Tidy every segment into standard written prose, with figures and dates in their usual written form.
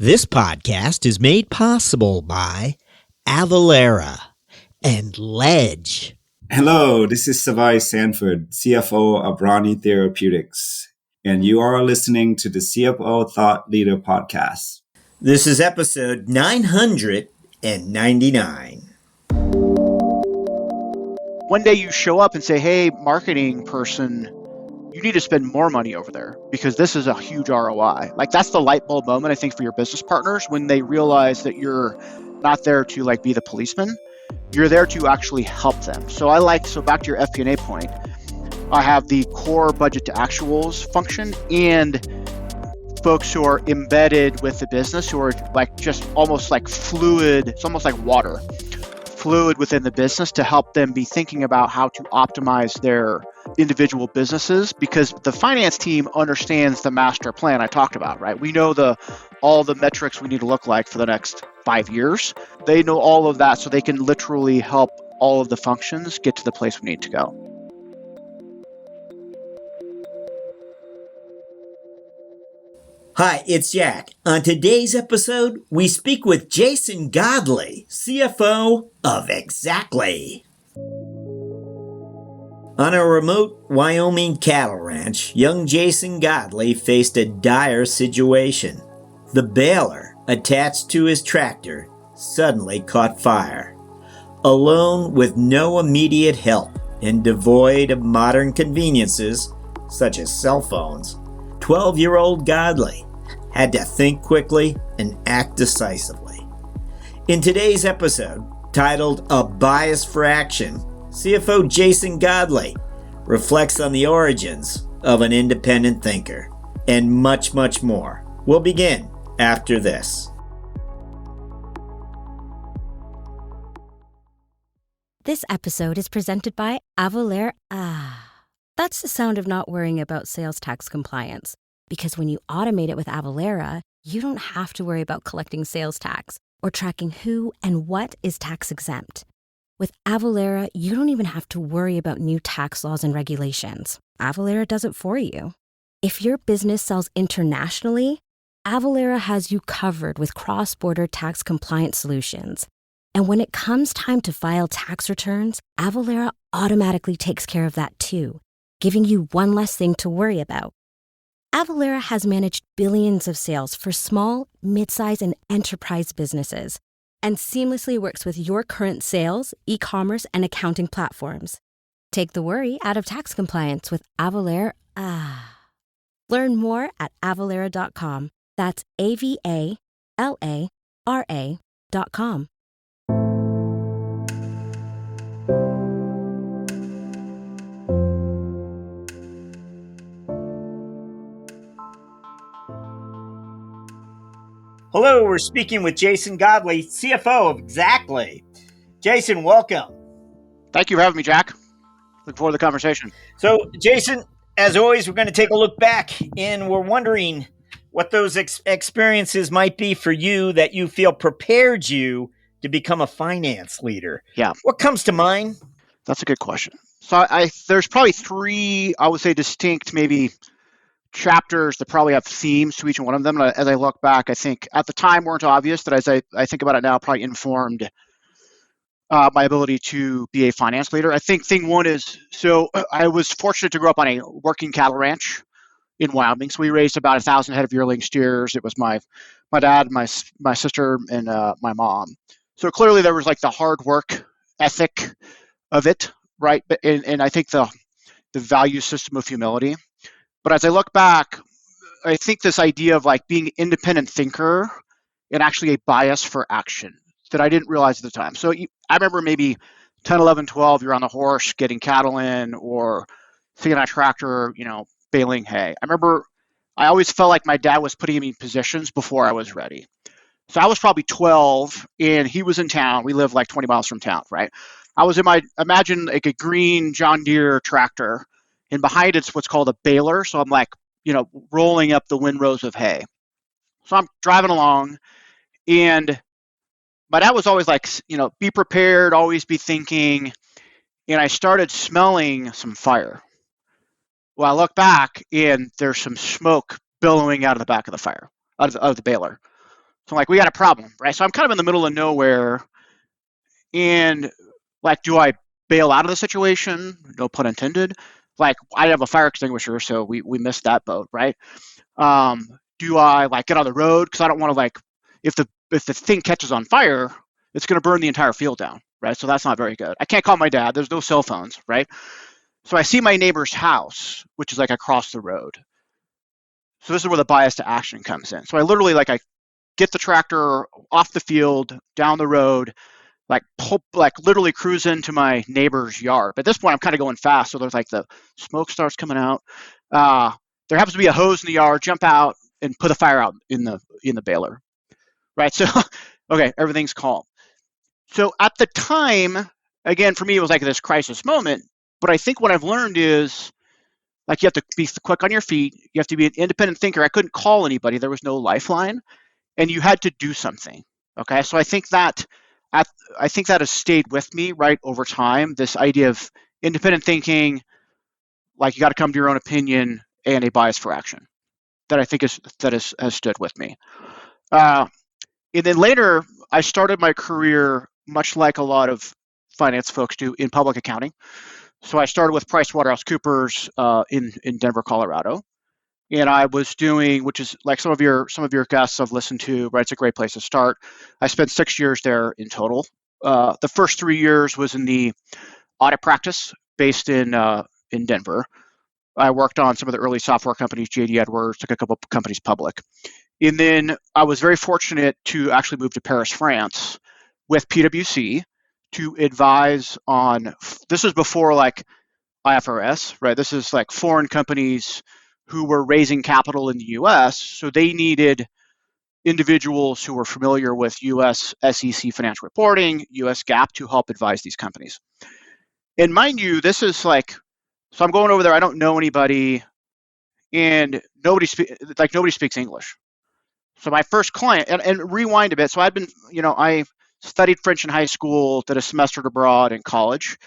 This podcast is made possible by Avalara and Ledge. Hello, this is Savai Sanford, CFO of Ronnie Therapeutics, and you are listening to the CFO Thought Leader Podcast. This is episode 999. One day you show up and say, hey, marketing person, you need to spend more money over there because this is a huge ROI. Like that's the light bulb moment, I think, for your business partners when they realize that you're not there to like be the policeman. You're there to actually help them. So back to your FP&A point, I have the core budget to actuals function and folks who are embedded with the business who are like just almost like fluid. It's almost like water, fluid within the business to help them be thinking about how to optimize their individual businesses, because the finance team understands the master plan I talked about, right? We know all the metrics we need to look like for the next 5 years. They know all of that, so they can literally help all of the functions get to the place we need to go. Hi, it's Jack. On today's episode, we speak with Jason Godley, CFO of Xactly. On a remote Wyoming cattle ranch, young Jason Godley faced a dire situation. The baler, attached to his tractor, suddenly caught fire. Alone with no immediate help and devoid of modern conveniences, such as cell phones, 12-year-old Godley had to think quickly and act decisively. In today's episode, titled A Bias for Action, CFO Jason Godley reflects on the origins of an independent thinker and much, much more. We'll begin after this. This episode is presented by Avalara. That's the sound of not worrying about sales tax compliance. Because when you automate it with Avalara, you don't have to worry about collecting sales tax or tracking who and what is tax exempt. With Avalara, you don't even have to worry about new tax laws and regulations. Avalara does it for you. If your business sells internationally, Avalara has you covered with cross-border tax compliance solutions. And when it comes time to file tax returns, Avalara automatically takes care of that too, giving you one less thing to worry about. Avalara has managed billions of sales for small, mid-size, and enterprise businesses, and seamlessly works with your current sales, e-commerce, and accounting platforms. Take the worry out of tax compliance with Avalara. Learn more at avalara.com. That's AVALARA.com. Hello, we're speaking with Jason Godley, CFO of Xactly. Jason, welcome. Thank you for having me, Jack. Look forward to the conversation. So, Jason, as always, we're going to take a look back, and we're wondering what those experiences might be for you that you feel prepared you to become a finance leader. Yeah. What comes to mind? That's a good question. So there's probably three, I would say, distinct maybe chapters that probably have themes to each one of them. And as I look back, I think at the time weren't obvious, that as I think about it now, probably informed my ability to be a finance leader. I think thing one is, so I was fortunate to grow up on a working cattle ranch in Wyoming. So we raised about 1,000 head of yearling steers. It was my dad, my sister, and my mom. So clearly there was like the hard work ethic of it, right? But and I think the value system of humility. But as I look back, I think this idea of like being an independent thinker and actually a bias for action that I didn't realize at the time. So I remember maybe 10, 11, 12, you're on the horse getting cattle in or sitting on a tractor, baling hay. I remember I always felt like my dad was putting me in positions before I was ready. So I was probably 12 and he was in town. We live like 20 miles from town, right? I was imagine like a green John Deere tractor, and behind it's what's called a baler. So I'm like, rolling up the windrows of hay. So I'm driving along, and my dad was always like, be prepared, always be thinking. And I started smelling some fire. Well, I look back and there's some smoke billowing out of the back of the fire, out of the baler. So I'm like, we got a problem, right? So I'm kind of in the middle of nowhere, and like, do I bail out of the situation? No pun intended. Like, I have a fire extinguisher, so we missed that boat, right? Do I like get on the road because I don't want to like if the thing catches on fire, it's going to burn the entire field down, right? So that's not very good. I can't call my dad. There's no cell phones, right? So I see my neighbor's house, which is like across the road. So this is where the bias to action comes in. So I literally like I get the tractor off the field, down the road, like literally cruise into my neighbor's yard. But at this point, I'm kind of going fast, so there's like the smoke starts coming out. There happens to be a hose in the yard. Jump out and put a fire out in the baler, right? So, okay, everything's calm. So at the time, again, for me, it was like this crisis moment. But I think what I've learned is like you have to be quick on your feet. You have to be an independent thinker. I couldn't call anybody. There was no lifeline, and you had to do something. Okay, so I think that has stayed with me right over time. This idea of independent thinking, like you got to come to your own opinion, and a bias for action. That I think has stood with me. And then later, I started my career much like a lot of finance folks do in public accounting. So I started with PricewaterhouseCoopers in Denver, Colorado, and I was doing, which is like some of your guests I've listened to, right? It's a great place to start. I spent 6 years there in total. The first 3 years was in the audit practice based in Denver. I worked on some of the early software companies, JD Edwards, took a couple of companies public. And then I was very fortunate to actually move to Paris, France with PwC to advise on, this is before like IFRS, right? This is like foreign companies who were raising capital in the US. So they needed individuals who were familiar with US SEC financial reporting, US GAAP to help advise these companies. And mind you, this is like, so I'm going over there, I don't know anybody, and nobody speaks English. So my first client, and rewind a bit. So I studied French in high school, did a semester abroad in college,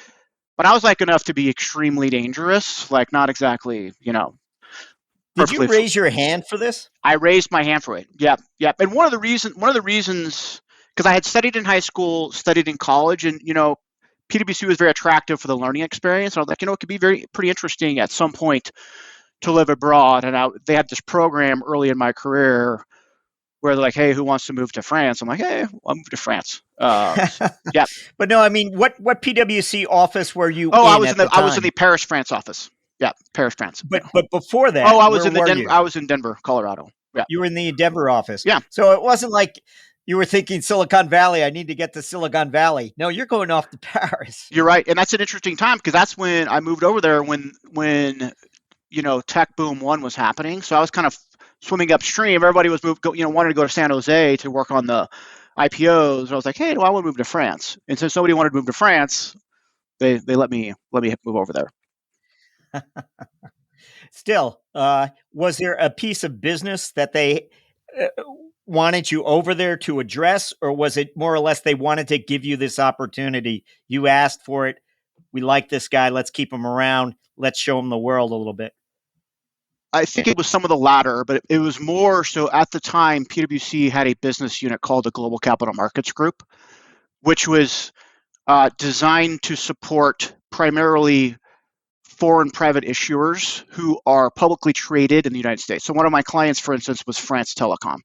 but I was like enough to be extremely dangerous, like not exactly, Did you raise your hand for this? I raised my hand for it. Yep. And one of the reasons, because I had studied in high school, studied in college, and PwC was very attractive for the learning experience. And I was like, it could be pretty interesting at some point to live abroad. And they had this program early in my career where they're like, hey, who wants to move to France? I'm like, hey, I'll move to France. Yeah. But no, I mean, what PwC office were you in I was at the time? I was in the Paris, France office. Yeah, Paris, France. But before that, I was I was in Denver, Colorado. Yeah. You were in the Denver office. Yeah. So it wasn't like you were thinking Silicon Valley, I need to get to Silicon Valley. No, you're going off to Paris. You're right. And that's an interesting time because that's when I moved over there when Tech Boom 1 was happening. So I was kind of swimming upstream. Everybody was wanted to go to San Jose to work on the IPOs. I was like, hey, do I want to move to France? And since nobody wanted to move to France, they let me move over there. Still, was there a piece of business that they wanted you over there to address, or was it more or less they wanted to give you this opportunity? You asked for it. We like this guy. Let's keep him around. Let's show him the world a little bit. I think it was some of the latter, but it was more so at the time, PwC had a business unit called the Global Capital Markets Group, which was designed to support primarily foreign private issuers who are publicly traded in the United States. So one of my clients, for instance, was France Telecom.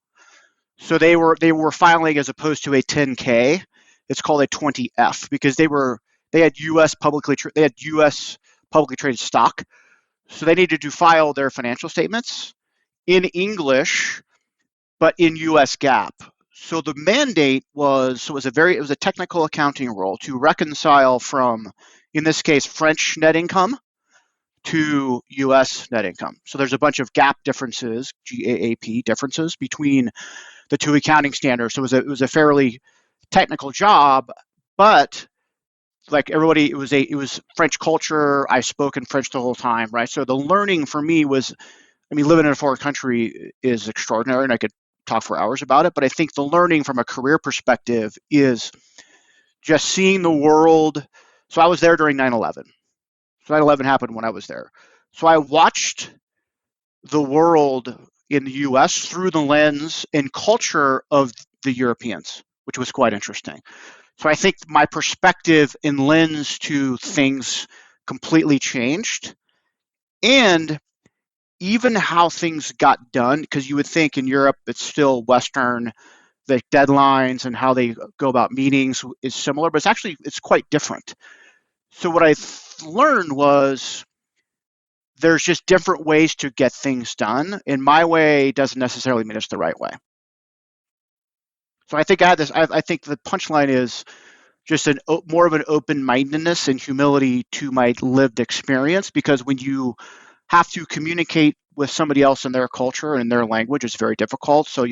So they were filing as opposed to a 10K, it's called a 20F because they had US publicly traded stock. So they needed to file their financial statements in English, but in US GAAP. So the mandate was a technical accounting role to reconcile from, in this case, French net income to US net income. So there's a bunch of GAAP differences, GAAP differences between the two accounting standards. So it was a fairly technical job, but like everybody, it was French culture. I spoke in French the whole time, right? So the learning for me was, living in a foreign country is extraordinary, and I could talk for hours about it. But I think the learning from a career perspective is just seeing the world. So I was there during 9/11. So 9/11 happened when I was there. So I watched the world in the US through the lens and culture of the Europeans, which was quite interesting. So I think my perspective and lens to things completely changed. And even how things got done, because you would think in Europe it's still Western, the deadlines and how they go about meetings is similar, but it's quite different. So what I learned was there's just different ways to get things done, and my way doesn't necessarily mean it's the right way. So I think I think the punchline is just more of an open-mindedness and humility to my lived experience, because when you have to communicate with somebody else in their culture and their language, it's very difficult. So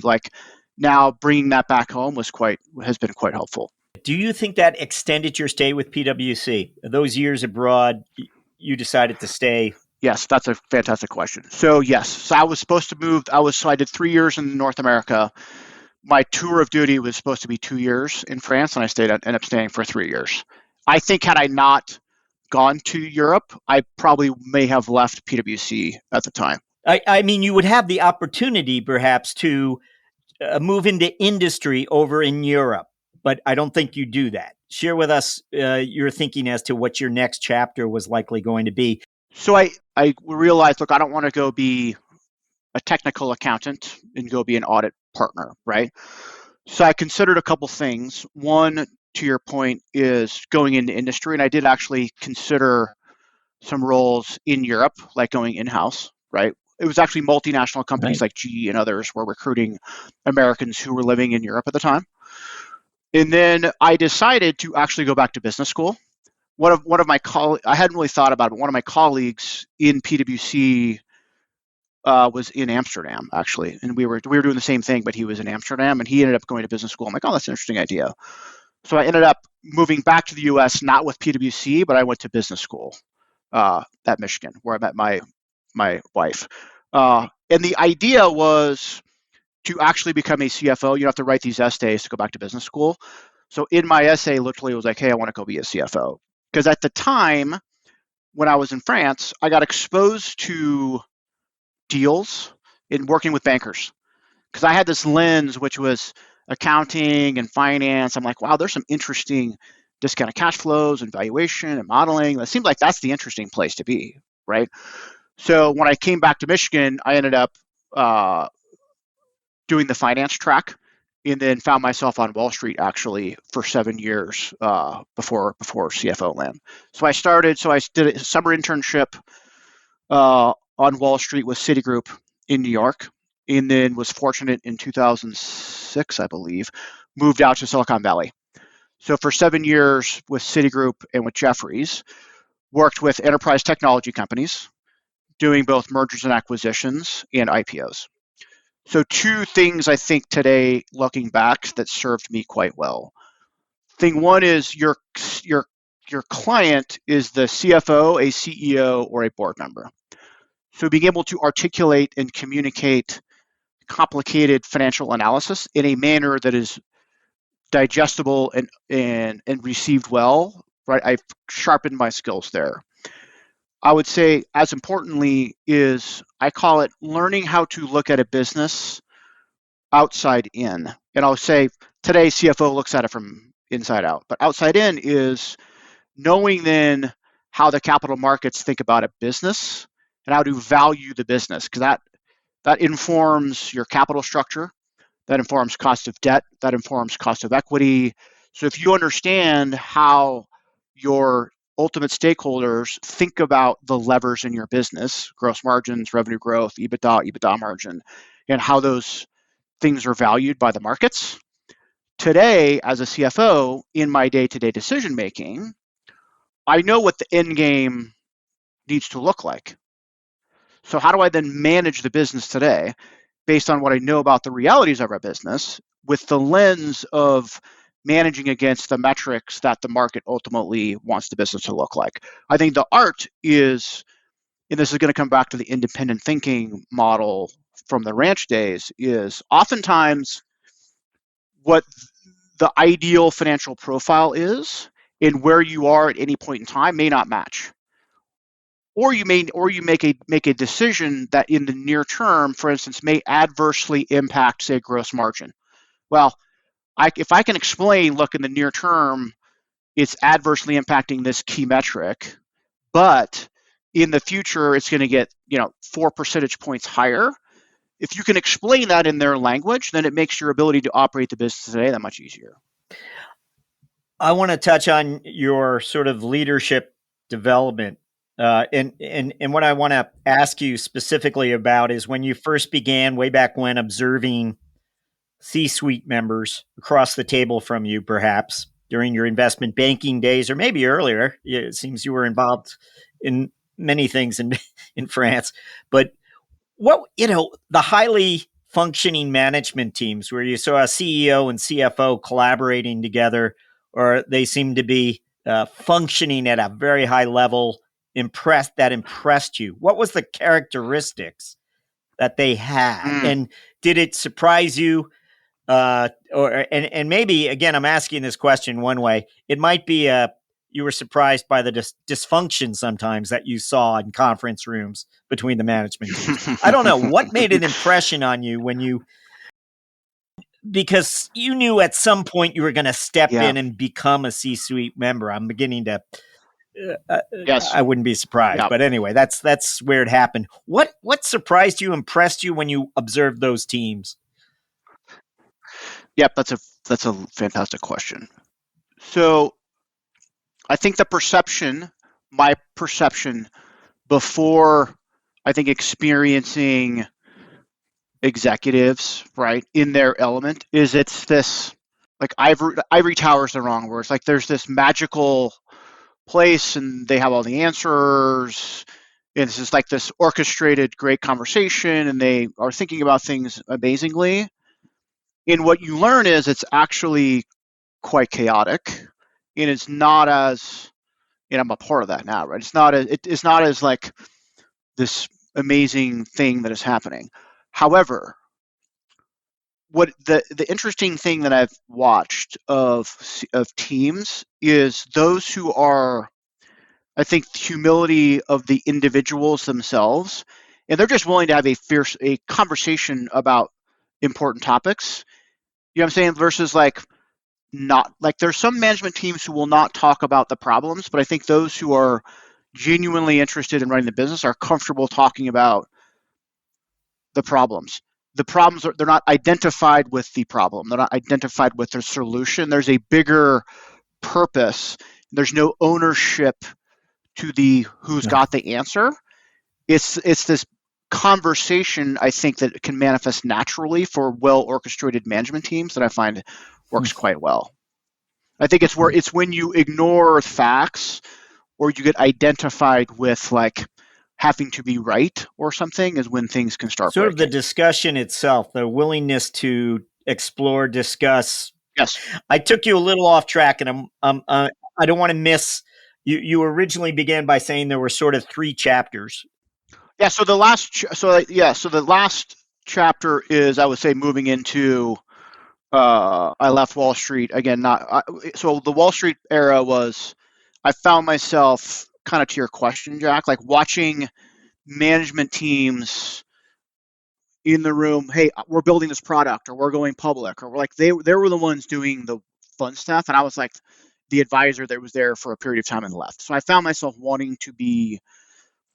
now bringing that back home has been quite helpful. Do you think that extended your stay with PwC? Those years abroad, you decided to stay? Yes, that's a fantastic question. So yes, so I was supposed to move. I did 3 years in North America. My tour of duty was supposed to be 2 years in France, and I ended up staying for 3 years. I think had I not gone to Europe, I probably may have left PwC at the time. I mean, you would have the opportunity perhaps to move into industry over in Europe, but I don't think you do that. Share with us your thinking as to what your next chapter was likely going to be. So I realized, look, I don't want to go be a technical accountant and go be an audit partner, right? So I considered a couple things. One, to your point, is going into industry, and I did actually consider some roles in Europe, like going in-house, right? It was actually multinational companies like GE and others were recruiting Americans who were living in Europe at the time. And then I decided to actually go back to business school. One of my colleagues, I hadn't really thought about it, but one of my colleagues in PwC was in Amsterdam, actually. And we were doing the same thing, but he was in Amsterdam, and he ended up going to business school. I'm like, oh, that's an interesting idea. So I ended up moving back to the US, not with PwC, but I went to business school at Michigan, where I met my wife. And the idea was to actually become a CFO. You have to write these essays to go back to business school. So in my essay, literally, it was like, hey, I want to go be a CFO. Because at the time, when I was in France, I got exposed to deals in working with bankers. Because I had this lens, which was accounting and finance. I'm like, wow, there's some interesting discounted cash flows and valuation and modeling. It seems like that's the interesting place to be, right? So when I came back to Michigan, I ended up doing the finance track, and then found myself on Wall Street actually for 7 years before CFO land. So I did a summer internship on Wall Street with Citigroup in New York, and then was fortunate in 2006, I believe, moved out to Silicon Valley. So for 7 years with Citigroup and with Jefferies, worked with enterprise technology companies, doing both mergers and acquisitions and IPOs. So 2 things I think today, looking back, that served me quite well. Thing one is your client is the CFO, a CEO, or a board member. So being able to articulate and communicate complicated financial analysis in a manner that is digestible and received well, right? I've sharpened my skills there. I would say, as importantly, is I call it learning how to look at a business outside in. And I'll say today CFO looks at it from inside out, but outside in is knowing then how the capital markets think about a business and how to value the business, because that informs your capital structure, that informs cost of debt, that informs cost of equity. So if you understand how your ultimate stakeholders think about the levers in your business, gross margins, revenue growth, EBITDA margin, and how those things are valued by the markets. Today, as a CFO, in my day-to-day decision making, I know what the end game needs to look like. So how do I then manage the business today based on what I know about the realities of our business with the lens of managing against the metrics that the market ultimately wants the business to look like? I think the art is, and this is going to come back to the independent thinking model from the ranch days, is oftentimes what the ideal financial profile is and where you are at any point in time may not match. or you make a decision that in the near term, for instance, may adversely impact, say, gross margin. Well, if I can explain, look, in the near term, it's adversely impacting this key metric, but in the future, it's going to get 4 percentage points higher. If you can explain that in their language, then it makes your ability to operate the business today that much easier. I want to touch on your sort of leadership development. And what I want to ask you specifically about is when you first began way back when observing C-suite members across the table from you, perhaps during your investment banking days, or maybe earlier. It seems you were involved in many things in France, but what, the highly functioning management teams where you saw a CEO and CFO collaborating together, or they seem to be functioning at a very high level, impressed you? What was the characteristics that they had? And did it surprise you? And maybe, again, I'm asking this question one way. It might be you were surprised by the dysfunction sometimes that you saw in conference rooms between the management teams. I don't know. What made an impression on you because you knew at some point you were going to step in and become a C-suite member. I'm beginning to, yes, I wouldn't be surprised, but anyway, that's where it happened. What surprised you, impressed you when you observed those teams? Yep, that's a fantastic question. So I think my perception before, I think, experiencing executives, right, in their element is it's this, like, ivory tower is the wrong word. It's like there's this magical place and they have all the answers. And it's just like this orchestrated great conversation and they are thinking about things amazingly. And what you learn is it's actually quite chaotic, and it's not as, and I'm a part of that now, right? It's not as like this amazing thing that is happening. However, what the interesting thing that I've watched of teams is those who are, I think, the humility of the individuals themselves, and they're just willing to have a conversation about important topics. You know what I'm saying? Versus like, not like, there's some management teams who will not talk about the problems, but I think those who are genuinely interested in running the business are comfortable talking about the problems. The problems they're not identified with the problem. They're not identified with their solution. There's a bigger purpose. There's no ownership to the who's got the answer. It's this conversation, I think, that can manifest naturally for well orchestrated management teams that I find works quite well. I think it's when you ignore facts or you get identified with like having to be right or something is when things can start sort breaking. of the discussion itself, the willingness to explore, discuss. Yes. I took you a little off track, and I don't want to miss. You originally began by saying there were sort of 3 chapters. Yeah. So the last chapter is, I would say, moving into. I left Wall Street again. So the Wall Street era was. I found myself, kind of to your question, Jack, like watching management teams in the room. Hey, we're building this product, or we're going public, or we're like they were the ones doing the fun stuff, and I was like the advisor that was there for a period of time and left. So I found myself wanting to be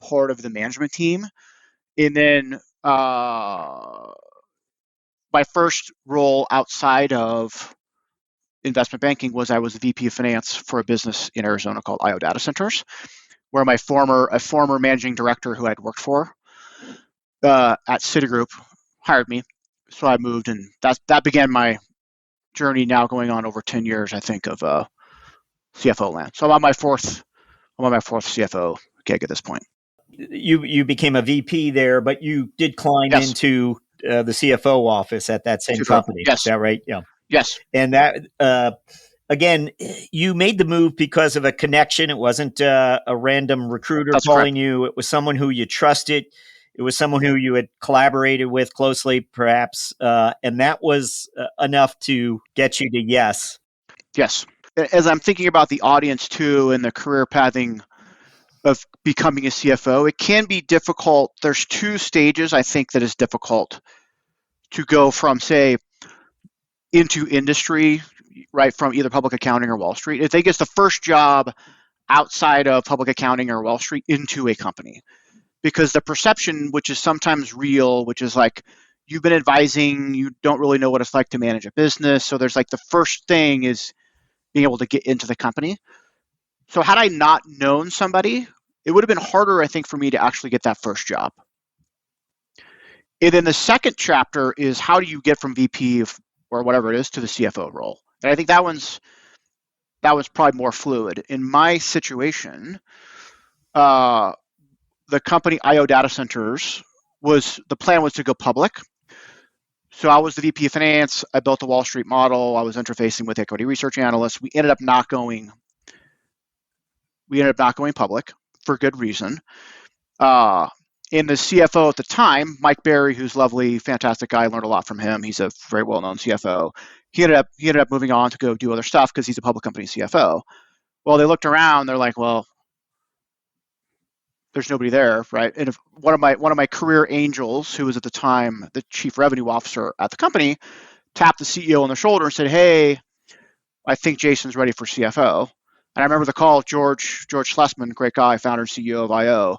part of the management team, and then my first role outside of investment banking was I was the VP of finance for a business in Arizona called IO Data Centers, where a former managing director who I'd worked for at Citigroup hired me. So I moved, and that began my journey, now going on over 10 years, I think, of CFO land. So I'm on my fourth CFO gig at this point. You became a VP there, but you did climb into the CFO office at that same company. Yes. Is that right? Yeah. Yes. And that, again, you made the move because of a connection. It wasn't a random recruiter calling you. It was someone who you trusted. It was someone who you had collaborated with closely, perhaps. And that was enough to get you to yes. Yes. As I'm thinking about the audience too, and the career pathing of becoming a CFO. It can be difficult. There's two stages I think that is difficult to go from, say, into industry, right, from either public accounting or Wall Street. I think it's the first job outside of public accounting or Wall Street into a company. Because the perception, which is sometimes real, which is like you've been advising, you don't really know what it's like to manage a business. So there's like the first thing is being able to get into the company. So had I not known somebody, it would have been harder, I think, for me to actually get that first job. And then the second chapter is how do you get from VP or whatever it is to the CFO role? And I think that was probably more fluid. In my situation, the company IO Data Centers the plan was to go public. So I was the VP of finance. I built the Wall Street model. I was interfacing with equity research analysts. We ended up not going public for good reason. And the CFO at the time, Mike Berry, who's lovely, fantastic guy, I learned a lot from him. He's a very well-known CFO. He ended up moving on to go do other stuff because he's a public company CFO. Well, they looked around. They're like, well, there's nobody there, right? And if one of my career angels, who was at the time the chief revenue officer at the company, tapped the CEO on the shoulder and said, "Hey, I think Jason's ready for CFO." And I remember the call. George Schlesman, great guy, founder and CEO of IO.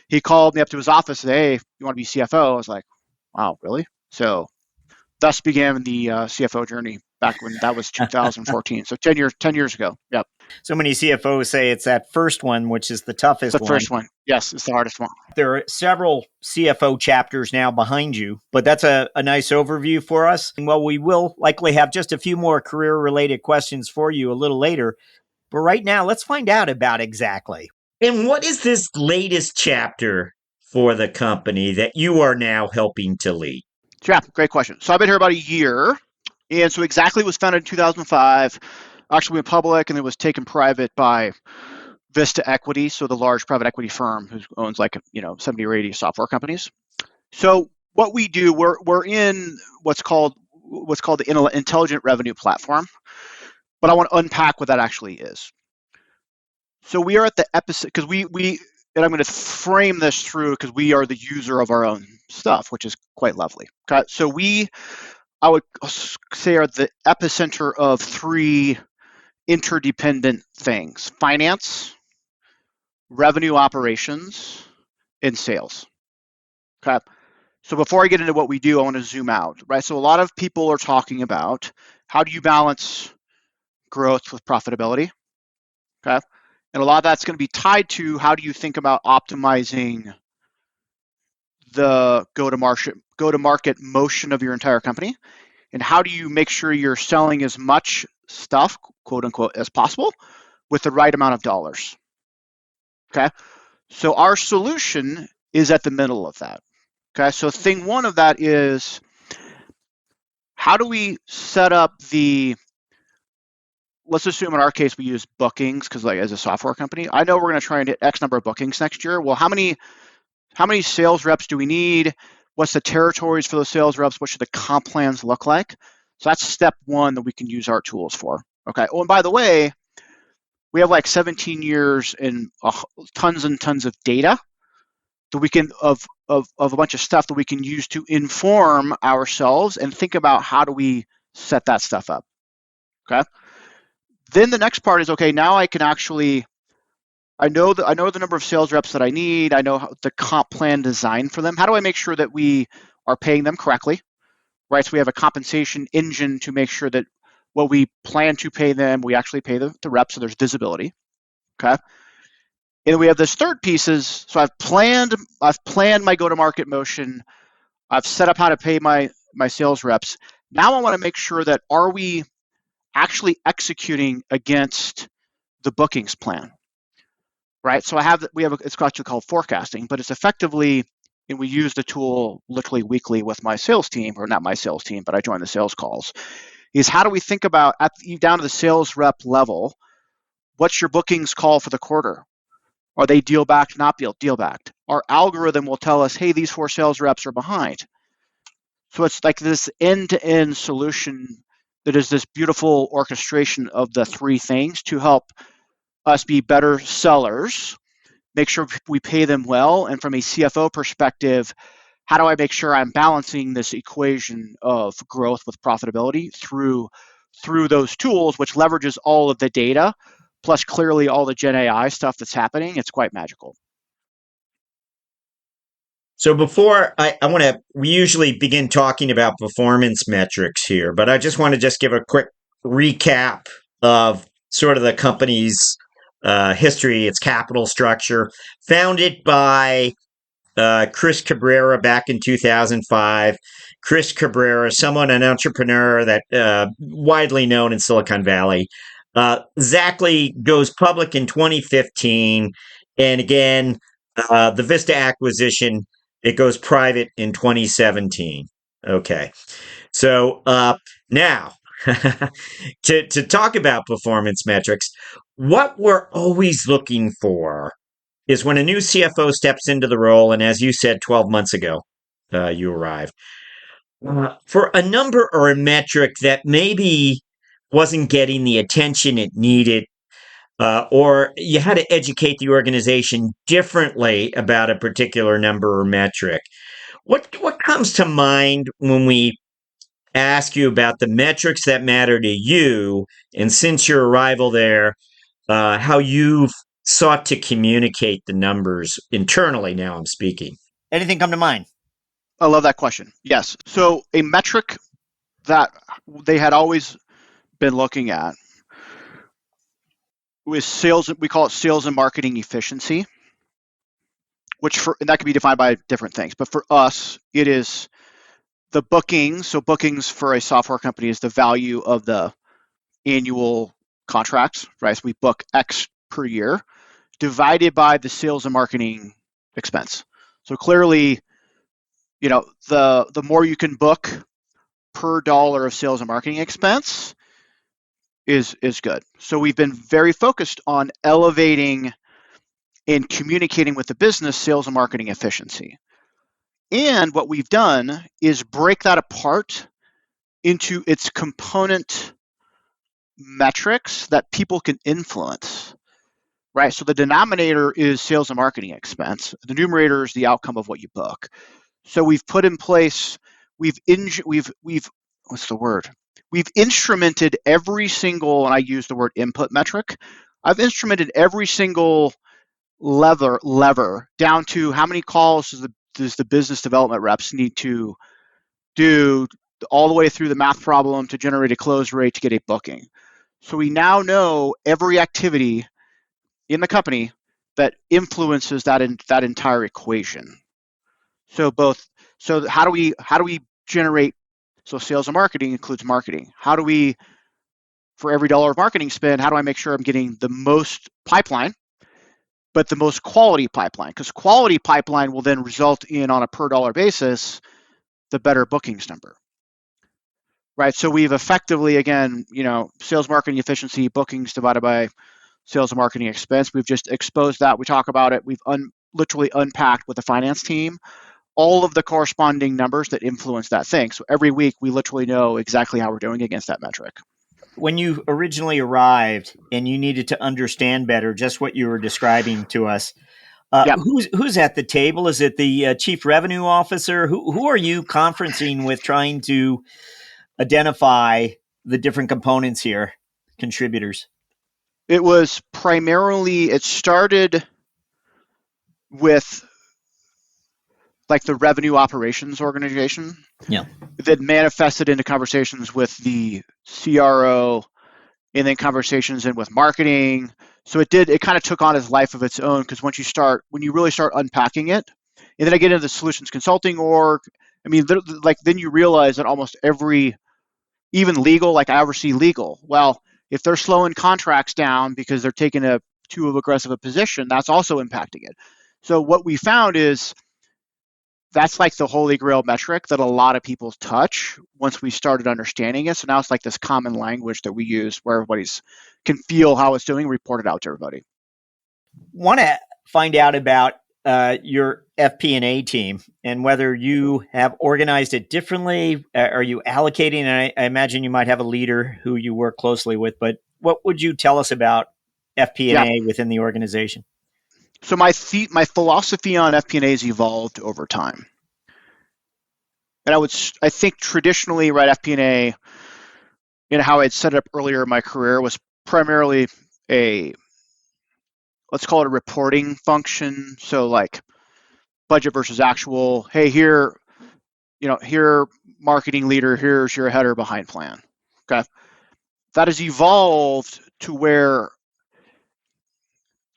He called me up to his office and said, "Hey, you want to be CFO?" I was like, "Wow, really?" So thus began the CFO journey back when that was 2014. So 10 years ago. Yep. So many CFOs say it's that first one, which is the toughest one. The first one. Yes, it's the hardest one. There are several CFO chapters now behind you, but that's a nice overview for us. And well, we will likely have just a few more career-related questions for you a little later. But right now, let's find out about Xactly. And what is this latest chapter for the company that you are now helping to lead? Yeah, great question. So I've been here about a year. And so Xactly was founded in 2005. Actually went public and it was taken private by Vista Equity, so the large private equity firm who owns 70 or 80 software companies. So what we do, we're in what's called the intelligent revenue platform, but I want to unpack what that actually is. So we are at the epicenter because we and I'm going to frame this through because we are the user of our own stuff, which is quite lovely. Okay, so I would say are the epicenter of three interdependent things: finance, revenue operations, and sales. Okay. So before I get into what we do, I want to zoom out, right? So a lot of people are talking about how do you balance growth with profitability? Okay. And a lot of that's going to be tied to how do you think about optimizing the go-to-market motion of your entire company, and how do you make sure you're selling as much stuff, quote unquote, as possible with the right amount of dollars. Okay, so our solution is at the middle of that. Okay, so thing one of that is how do we set up let's assume in our case we use bookings because as a software company, I know we're going to try and hit X number of bookings next year. Well, how many sales reps do we need? What's the territories for those sales reps? What should the comp plans look like? So that's step one that we can use our tools for. Okay. Oh, and by the way, we have 17 years and tons and tons of data that we can of a bunch of stuff that we can use to inform ourselves and think about how do we set that stuff up. Okay. Then the next part is, okay, now I can actually, I know the number of sales reps that I need. I know the comp plan design for them. How do I make sure that we are paying them correctly? Right, so we have a compensation engine to make sure that what we plan to pay them, we actually pay the reps, so there's visibility. Okay, and we have this third piece is, so I've planned my go-to-market motion. I've set up how to pay my sales reps. Now I want to make sure that are we actually executing against the bookings plan, right? So it's actually called forecasting, but it's effectively. And we use the tool literally weekly with my sales team, or not my sales team, but I join the sales calls, is how do we think about down to the sales rep level, what's your bookings call for the quarter? Are they deal backed, not deal backed? Our algorithm will tell us, hey, these 4 sales reps are behind. So it's like this end-to-end solution that is this beautiful orchestration of the 3 things to help us be better sellers make sure we pay them well? And from a CFO perspective, how do I make sure I'm balancing this equation of growth with profitability through those tools, which leverages all of the data, plus clearly all the Gen AI stuff that's happening? It's quite magical. So before we usually begin talking about performance metrics here, but I just want to give a quick recap of sort of the company's history, its capital structure. Founded by Chris Cabrera back in 2005. Chris Cabrera, someone, an entrepreneur that widely known in Silicon Valley. Xactly goes public in 2015. And again, the Vista acquisition, it goes private in 2017. Okay. So now to talk about performance metrics, what we're always looking for is when a new CFO steps into the role, and as you said 12 months ago, you arrived, for a number or a metric that maybe wasn't getting the attention it needed, or you had to educate the organization differently about a particular number or metric. What comes to mind when we ask you about the metrics that matter to you, and since your arrival there, how you've sought to communicate the numbers internally? Now I'm speaking. Anything come to mind? I love that question. Yes. So a metric that they had always been looking at was sales. We call it sales and marketing efficiency, and that can be defined by different things. But for us, it is the bookings. So bookings for a software company is the value of the annual contracts, right? So we book X per year divided by the sales and marketing expense. So clearly, the more you can book per dollar of sales and marketing expense is good. So we've been very focused on elevating and communicating with the business sales and marketing efficiency. And what we've done is break that apart into its component metrics that people can influence, right? So the denominator is sales and marketing expense. The numerator is the outcome of what you book. So we've put in place, we've instrumented every single, and I use the word input metric. I've instrumented every single lever down to how many calls does the business development reps need to do, all the way through the math problem to generate a close rate to get a booking. So we now know every activity in the company that influences that entire equation. So how do we generate? So sales and marketing includes marketing. For every dollar of marketing spend, how do I make sure I'm getting the most pipeline, but the most quality pipeline? Because quality pipeline will then result in, on a per dollar basis, the better bookings number, right? So we've effectively, again, sales marketing efficiency, bookings divided by sales and marketing expense. We've just exposed that. We talk about it. We've literally unpacked with the finance team all of the corresponding numbers that influence that thing. So every week we literally know exactly how we're doing against that metric. When you originally arrived and you needed to understand better just what you were describing to us, who's at the table? Is it the chief revenue officer? Who are you conferencing with, trying to identify the different components here, contributors? It started with like the revenue operations organization, that manifested into conversations with the CRO, and then conversations in with marketing. So it kind of took on its life of its own, because when you really start unpacking it, and then I get into the solutions consulting org, then you realize that almost every, even legal, like I oversee legal. Well, if they're slowing contracts down because they're taking too aggressive a position, that's also impacting it. So what we found is that's like the holy grail metric that a lot of people touch once we started understanding it. So now it's like this common language that we use where everybody can feel how it's doing, report it out to everybody. Want to find out about your FP&A team and whether you have organized it differently. Are you allocating? And I imagine you might have a leader who you work closely with, but what would you tell us about FP&A within the organization? So my philosophy on FP&A has evolved over time. And I think traditionally, right, FP&A, and how I'd set it up earlier in my career, was primarily let's call it a reporting function. So like budget versus actual. Hey, here marketing leader, here's your header behind plan. Okay. That has evolved to where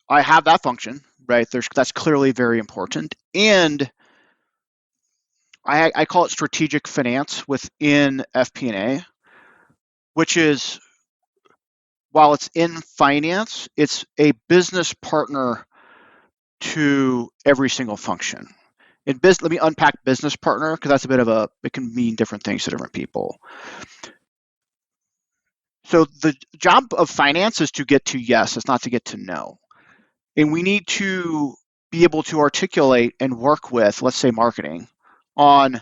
I have that function, right? That's clearly very important. And I call it strategic finance within FP&A, which is, while it's in finance, it's a business partner to every single function. Let me unpack business partner, because that's it can mean different things to different people. So the job of finance is to get to yes, it's not to get to no. And we need to be able to articulate and work with, let's say, marketing on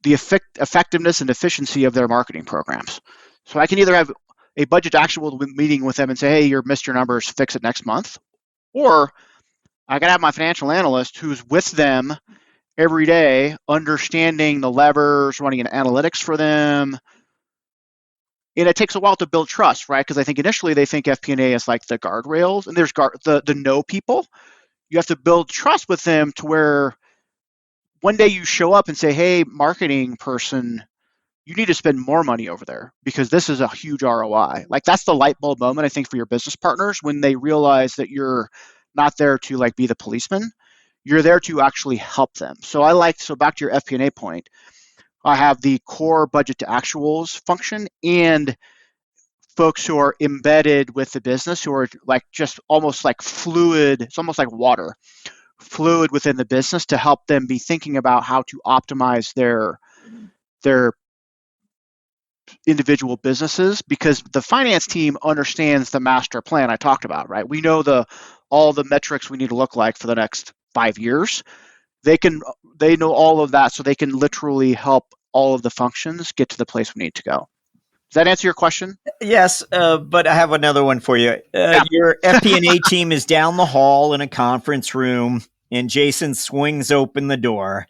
the effectiveness and efficiency of their marketing programs. So I can either have a budget actual meeting with them and say, hey, you missed your numbers, fix it next month. Or I can have my financial analyst who's with them every day, understanding the levers, running an analytics for them. And it takes a while to build trust, right? Because I think initially they think FP&A is like the guardrails, and there's the no people. You have to build trust with them to where one day you show up and say, hey, marketing person, you need to spend more money over there because this is a huge ROI. Like that's the light bulb moment, I think, for your business partners when they realize that you're not there to like be the policeman. You're there to actually help them. So back to your FP&A point, I have the core budget to actuals function and folks who are embedded with the business who are like just almost like fluid. It's almost like water, fluid within the business to help them be thinking about how to optimize their individual businesses, because the finance team understands the master plan I talked about, right? We know all the metrics we need to look like for the next 5 years. They know all of that, so they can literally help all of the functions get to the place we need to go. Does that answer your question? Yes, but I have another one for you. Yeah. Your FP&A team is down the hall in a conference room, and Jason swings open the door.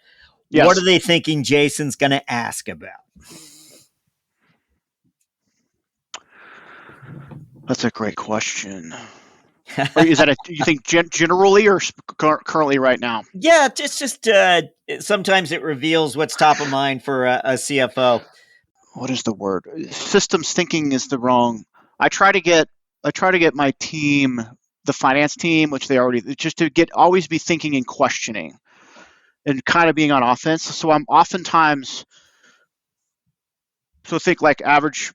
Yes. What are they thinking Jason's going to ask about? That's a great question. Is that you think generally or currently right now? Yeah, it's just sometimes it reveals what's top of mind for a CFO. What is the word? Systems thinking is the wrong. I try to get my team, the finance team, which they already, just to always be thinking and questioning and kind of being on offense. So I'm oftentimes, so think like average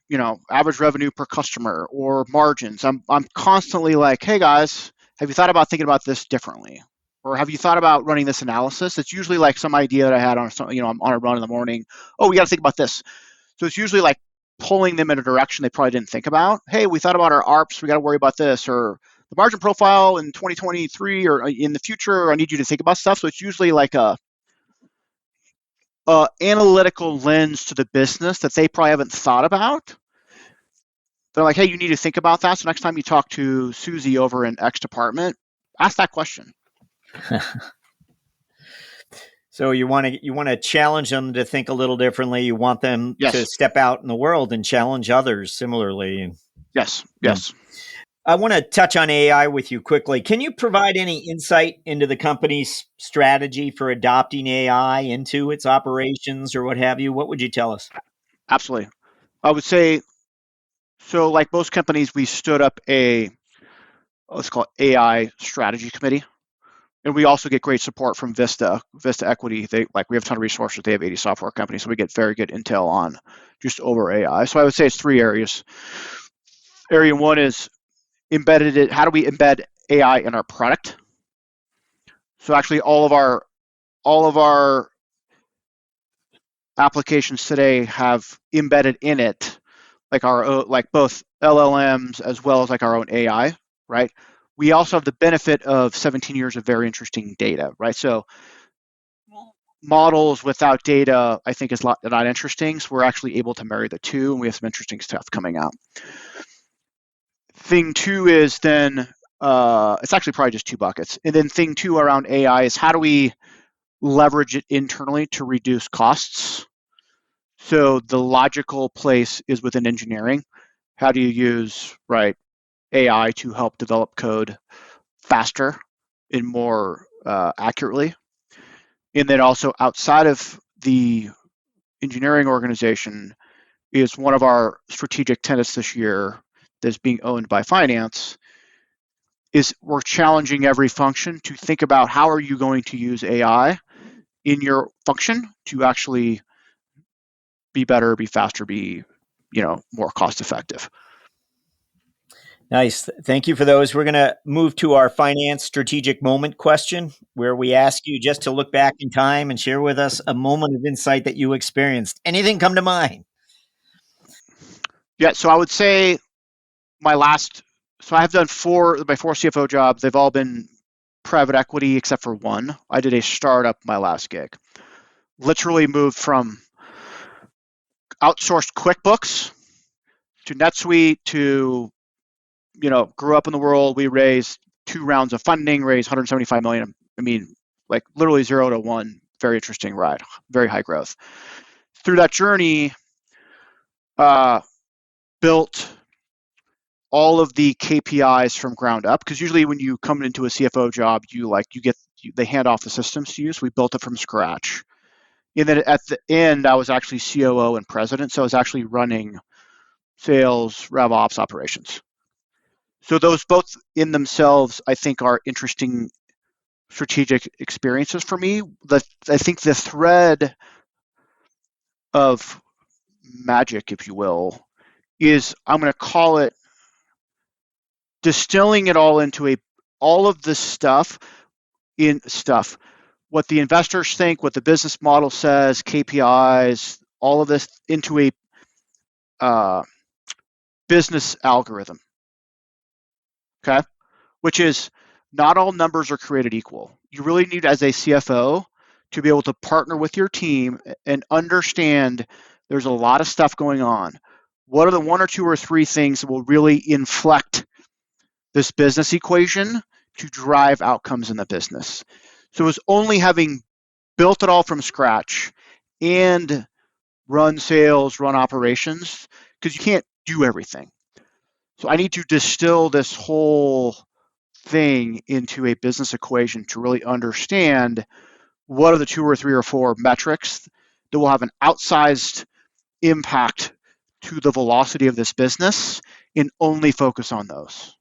revenue per customer or margins. I'm constantly like, hey guys, have you thought about thinking about this differently? Or have you thought about running this analysis? It's usually like some idea that I had on I'm on a run in the morning. Oh, we got to think about this. So it's usually like pulling them in a direction they probably didn't think about. Hey, we thought about our ARPS. We got to worry about this, or the margin profile in 2023 or in the future. I need you to think about stuff. So it's usually like a analytical lens to the business that they probably haven't thought about. They're like, hey, you need to think about that. So next time you talk to Susie over in X department, ask that question. So you want to challenge them to think a little differently. You want them to step out in the world and challenge others similarly. Yes. I want to touch on AI with you quickly. Can you provide any insight into the company's strategy for adopting AI into its operations or what have you? What would you tell us? Absolutely. I would say, so like most companies, we stood up let's call it AI strategy committee. And we also get great support from Vista Equity. We have a ton of resources. They have 80 software companies, so we get very good intel on just over AI. So I would say it's 3 areas. Area 1 is embedded it. How do we embed AI in our product? So actually, all of our applications today have embedded in it like both LLMs as well as like our own AI, right? We also have the benefit of 17 years of very interesting data, right? So models without data, I think, is not interesting. So we're actually able to marry the two, and we have some interesting stuff coming out. Thing 2 is then it's actually probably just 2 buckets. And then thing 2 around AI is how do we leverage it internally to reduce costs? So the logical place is within engineering. How do you use AI to help develop code faster and more accurately? And then also outside of the engineering organization is one of our strategic tenets this year that's being owned by finance is we're challenging every function to think about how are you going to use AI in your function to actually be better, be faster, be more cost effective. Nice. Thank you for those. We're going to move to our finance strategic moment question, where we ask you just to look back in time and share with us a moment of insight that you experienced. Anything come to mind? Yeah, so I would say I have done my 4 CFO jobs. They've all been private equity except for one. I did a startup my last gig. Literally moved from outsourced QuickBooks to NetSuite to, grew up in the world. We raised 2 rounds of funding, raised 175 million. I mean, like literally 0 to 1. Very interesting ride, very high growth. Through that journey, built all of the KPIs from ground up, because usually when you come into a CFO job, they hand off the systems to you. So we built it from scratch. And then at the end, I was actually COO and president. So I was actually running sales, rev ops, operations. So those both in themselves, I think, are interesting strategic experiences for me. I think the thread of magic, if you will, is I'm going to call it distilling it all into all of this stuff, what the investors think, what the business model says, KPIs, all of this into a business algorithm. Okay, which is not all numbers are created equal. You really need, as a CFO, to be able to partner with your team and understand there's a lot of stuff going on. What are the 1 or 2 or 3 things that will really inflect this business equation to drive outcomes in the business? So it was only having built it all from scratch and run sales, run operations, because you can't do everything. So I need to distill this whole thing into a business equation to really understand what are the 2 or 3 or 4 metrics that will have an outsized impact to the velocity of this business and only focus on those.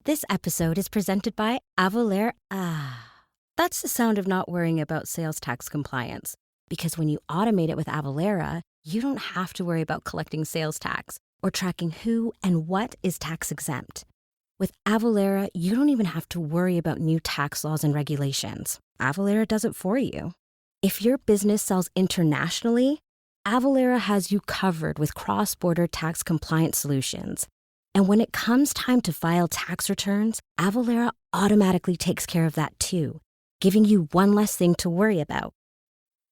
This episode is presented by Avaler. That's the sound of not worrying about sales tax compliance. Because when you automate it with Avalara, you don't have to worry about collecting sales tax or tracking who and what is tax exempt. With Avalara, you don't even have to worry about new tax laws and regulations. Avalara does it for you. If your business sells internationally, Avalara has you covered with cross-border tax compliance solutions. And when it comes time to file tax returns, Avalara automatically takes care of that too, giving you one less thing to worry about.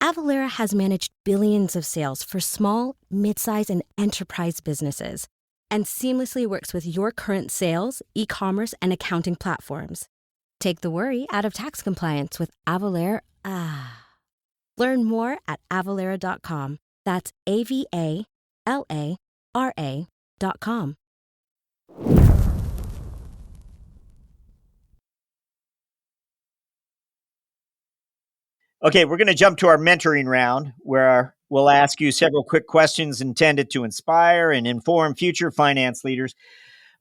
Avalara has managed billions of sales for small, mid-size, and enterprise businesses and seamlessly works with your current sales, e-commerce, and accounting platforms. Take the worry out of tax compliance with Avalara. Learn more at avalara.com. That's AVALARA.com. Okay, we're going to jump to our mentoring round, where we'll ask you several quick questions intended to inspire and inform future finance leaders.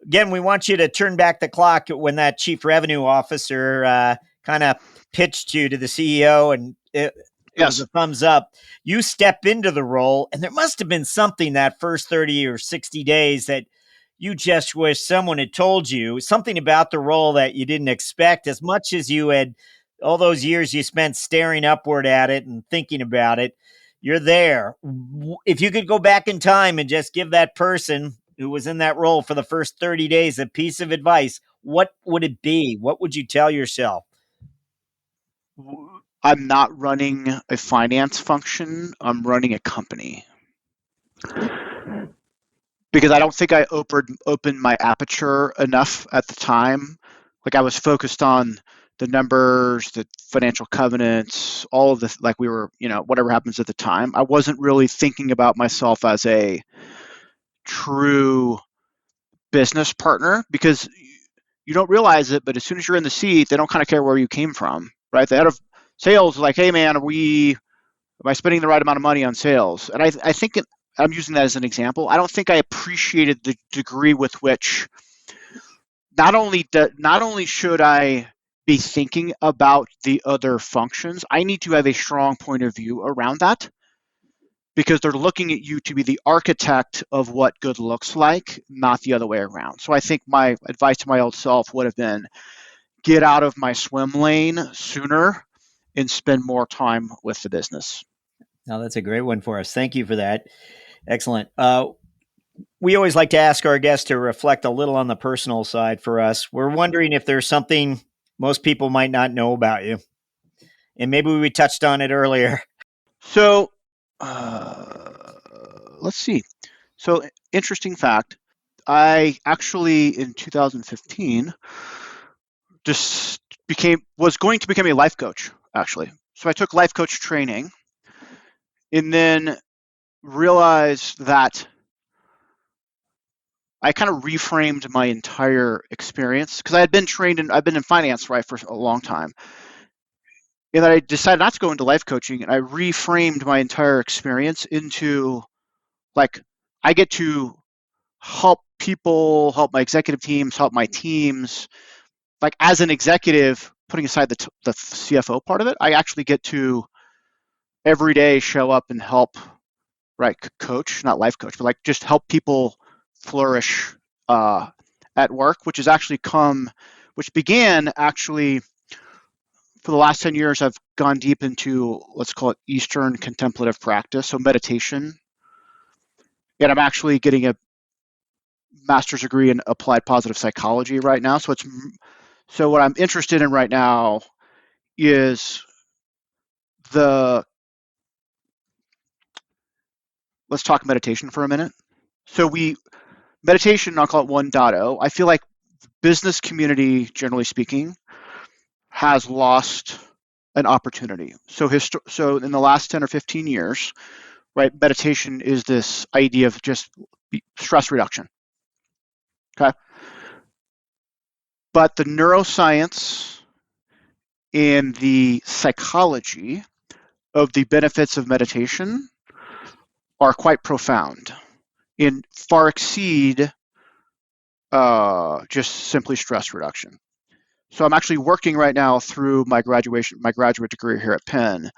Again, we want you to turn back the clock when that chief revenue officer kind of pitched you to the CEO and it was a thumbs up. You step into the role, and there must have been something that first 30 or 60 days that you just wish someone had told you, something about the role that you didn't expect, as much as you had all those years you spent staring upward at it and thinking about it. You're there. If you could go back in time and just give that person who was in that role for the first 30 days a piece of advice, what would it be? What would you tell yourself? I'm not running a finance function. I'm running a company. because I don't think I opened my aperture enough at the time. Like I was focused on the numbers, the financial covenants, all of the like we were, whatever happens at the time. I wasn't really thinking about myself as a true business partner because you don't realize it, but as soon as you're in the seat, they don't kind of care where you came from, right? The head of sales is like, hey man, am I spending the right amount of money on sales? And I think I'm using that as an example. I don't think I appreciated the degree with which not only should I be thinking about the other functions, I need to have a strong point of view around that because they're looking at you to be the architect of what good looks like, not the other way around. So I think my advice to my old self would have been get out of my swim lane sooner and spend more time with the business. Now, that's a great one for us. Thank you for that. Excellent. We always like to ask our guests to reflect a little on the personal side for us. We're wondering if there's something most people might not know about you. And maybe we touched on it earlier. So let's see. So interesting fact, I actually in 2015 just was going to become a life coach, actually. So I took life coach training and then realized that I kind of reframed my entire experience because I've been in finance, right, for a long time. And I decided not to go into life coaching, and I reframed my entire experience into like I get to help people, help my executive teams, help my teams. Like as an executive, putting aside the CFO part of it, I actually get to every day show up and help, right, coach, not life coach, but like just help people flourish at work, which began actually for the last 10 years. I've gone deep into, let's call it Eastern contemplative practice, so meditation. And I'm actually getting a master's degree in applied positive psychology right now. So what I'm interested in right now is let's talk meditation for a minute. So meditation, I'll call it 1.0. I feel like the business community, generally speaking, has lost an opportunity. So in the last 10 or 15 years, right, meditation is this idea of just stress reduction. Okay. But the neuroscience and the psychology of the benefits of meditation are quite profound and far exceed just simply stress reduction. So I'm actually working right now through my graduate degree here at Penn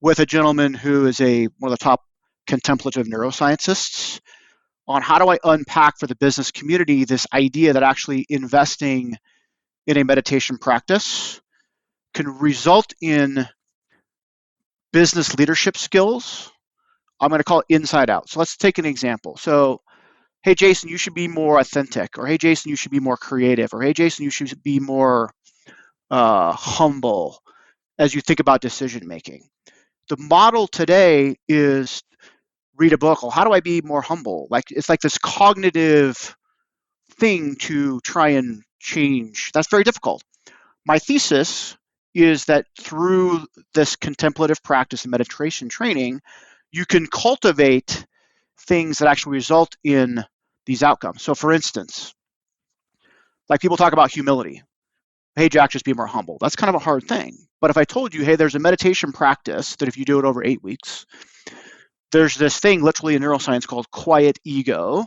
with a gentleman who is one of the top contemplative neuroscientists on how do I unpack for the business community this idea that actually investing in a meditation practice can result in business leadership skills. I'm going to call it inside out. So let's take an example. So, hey, Jason, you should be more authentic, or hey, Jason, you should be more creative, or hey, Jason, you should be more humble as you think about decision making. The model today is read a book. Well, how do I be more humble? Like it's like this cognitive thing to try and change. That's very difficult. My thesis is that through this contemplative practice and meditation training, you can cultivate things that actually result in these outcomes. So for instance, like people talk about humility. Hey, Jack, just be more humble. That's kind of a hard thing. But if I told you, hey, there's a meditation practice that if you do it over 8 weeks, there's this thing literally in neuroscience called quiet ego,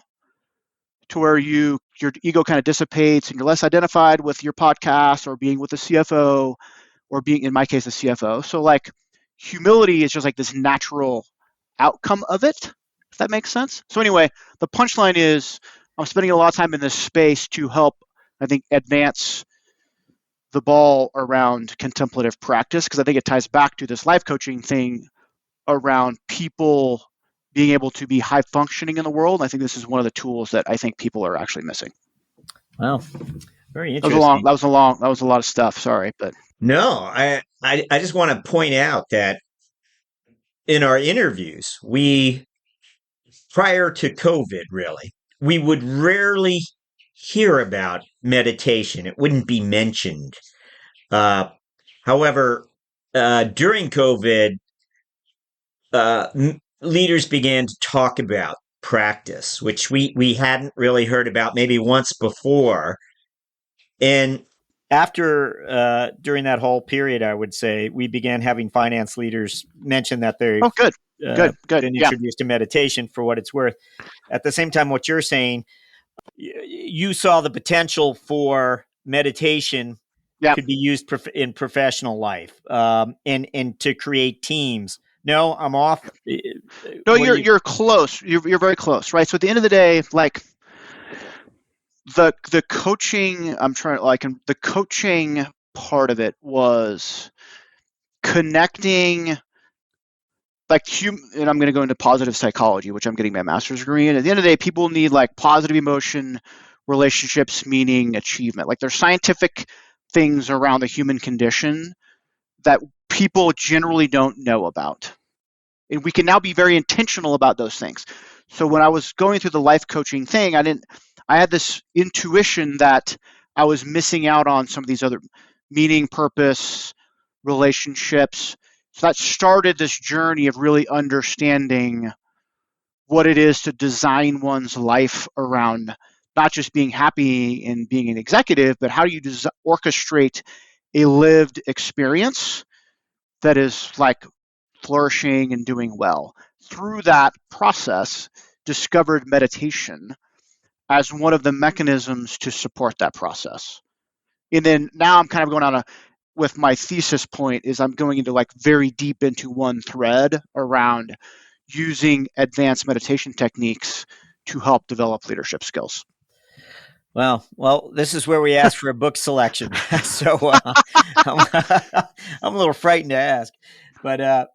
to where your ego kind of dissipates and you're less identified with your podcast or being with the CFO or being, in my case, the CFO. So like humility is just like this natural outcome of it, if that makes sense. So anyway, the punchline is I'm spending a lot of time in this space to help, I think, advance the ball around contemplative practice, because I think it ties back to this life coaching thing around people being able to be high functioning in the world. I think this is one of the tools that I think people are actually missing. Wow. Very interesting. That was a lot of stuff. Sorry, but no, I just want to point out that in our interviews, we prior to COVID, really, we would rarely hear about meditation. It wouldn't be mentioned. Uh, However, during COVID, leaders began to talk about practice, which we hadn't really heard about maybe once before. And after during that whole period, I would say we began having finance leaders mention that they've Oh, good. Good. been Yeah. introduced to meditation for what it's worth. At the same time, what you're saying, you saw the potential for meditation Yeah. could be used in professional life, and to create teams. No, I'm off. No, you're close. You're very close, right? So at the end of the day, like the coaching, the coaching part of it was connecting, and I'm going to go into positive psychology, which I'm getting my master's degree in. At the end of the day, people need like positive emotion, relationships, meaning, achievement. Like there's scientific things around the human condition that people generally don't know about. And we can now be very intentional about those things. So when I was going through the life coaching thing, I had this intuition that I was missing out on some of these other meaning, purpose, relationships. So that started this journey of really understanding what it is to design one's life around not just being happy and being an executive, but how do you orchestrate a lived experience that is like flourishing and doing well. Through that process, discovered meditation as one of the mechanisms to support that process. And then now I'm kind of going with my thesis point is I'm going into like very deep into one thread around using advanced meditation techniques to help develop leadership skills. Well, this is where we ask for a book selection. So I'm a little frightened to ask, but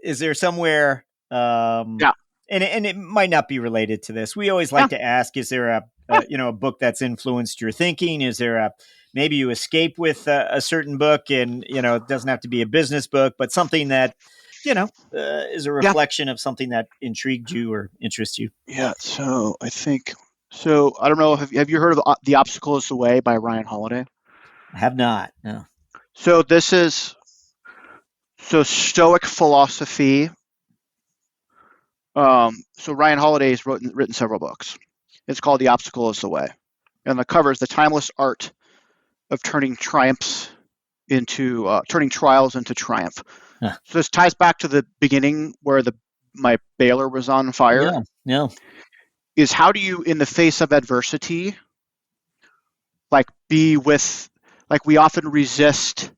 is there somewhere? Yeah. And it might not be related to this. We always like to ask: is there a book that's influenced your thinking? Is there maybe you escape with a certain book, and it doesn't have to be a business book, but something that is a reflection of something that intrigued you or interests you? Yeah. So I think. So I don't know. Have you heard of The Obstacle Is the Way by Ryan Holiday? I have not. No. So this is Stoic philosophy. So Ryan Holiday has written several books. It's called The Obstacle Is the Way, and the cover is the timeless art of turning trials into triumph. Huh. So this ties back to the beginning where my baler was on fire. Yeah. Is how do you, in the face of adversity, we often resist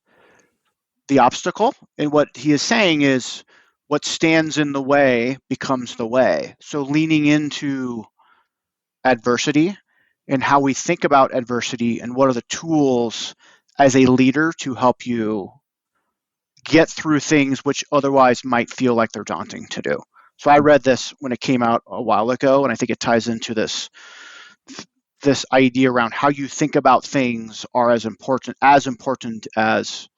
the obstacle, and what he is saying is what stands in the way becomes the way. So leaning into adversity and how we think about adversity and what are the tools as a leader to help you get through things which otherwise might feel like they're daunting to do. So I read this when it came out a while ago, and I think it ties into this idea around how you think about things are as important as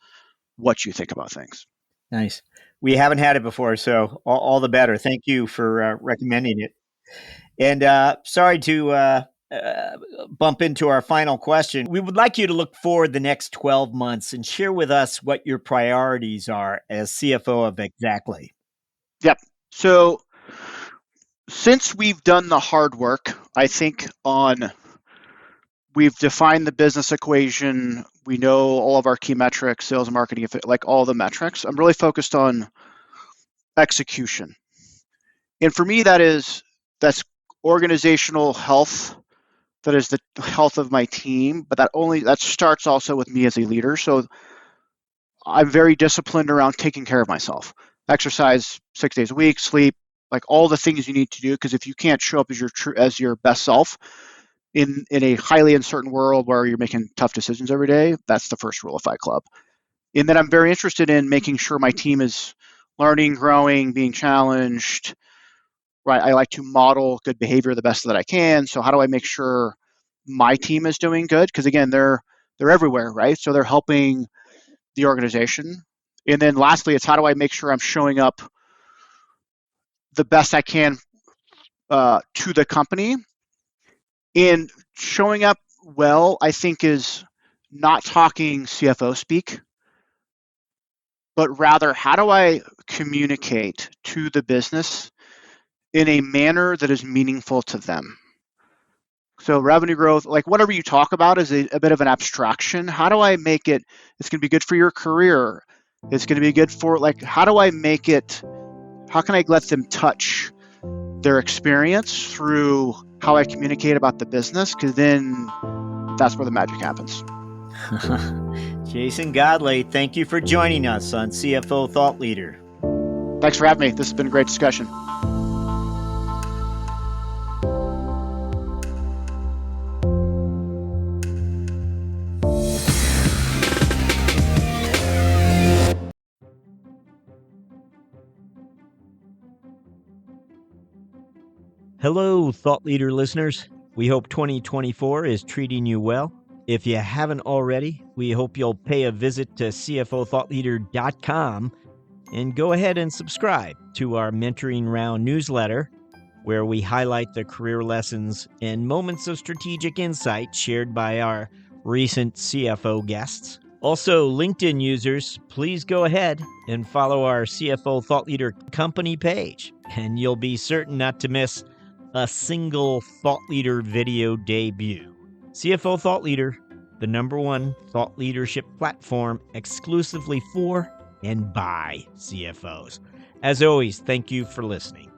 what you think about things. Nice. We haven't had it before, so all the better. Thank you for recommending it. And sorry to bump into our final question. We would like you to look forward the next 12 months and share with us what your priorities are as CFO of Xactly. Yep. So since we've done the hard work, I think we've defined the business equation. We know all of our key metrics, sales and marketing, like all the metrics. I'm really focused on execution. And for me, that's organizational health. That is the health of my team, but that starts also with me as a leader. So I'm very disciplined around taking care of myself. Exercise 6 days a week, sleep, like all the things you need to do. Because if you can't show up as your best self in a highly uncertain world where you're making tough decisions every day, that's the first rule of Fight Club. And then I'm very interested in making sure my team is learning, growing, being challenged. Right, I like to model good behavior the best that I can. So how do I make sure my team is doing good? Because again, they're everywhere, right? So they're helping the organization. And then lastly, it's how do I make sure I'm showing up the best I can to the company. And showing up well, I think, is not talking CFO speak, but rather how do I communicate to the business in a manner that is meaningful to them? So revenue growth, like whatever you talk about is a bit of an abstraction. How do I make it, it's going to be good for your career. It's going to be good for, like, how do I make it, how can I let them touch their experience through how I communicate about the business? Because then that's where the magic happens. Jason Godley, thank you for joining us on CFO Thought Leader. Thanks for having me. This has been a great discussion. Hello, Thought Leader listeners. We hope 2024 is treating you well. If you haven't already, we hope you'll pay a visit to CFOthoughtleader.com and go ahead and subscribe to our Mentoring Round newsletter, where we highlight the career lessons and moments of strategic insight shared by our recent CFO guests. Also, LinkedIn users, please go ahead and follow our CFO Thought Leader company page, and you'll be certain not to miss a single Thought Leader video debut. CFO Thought Leader, the #1 thought leadership platform exclusively for and by CFOs. As always, thank you for listening.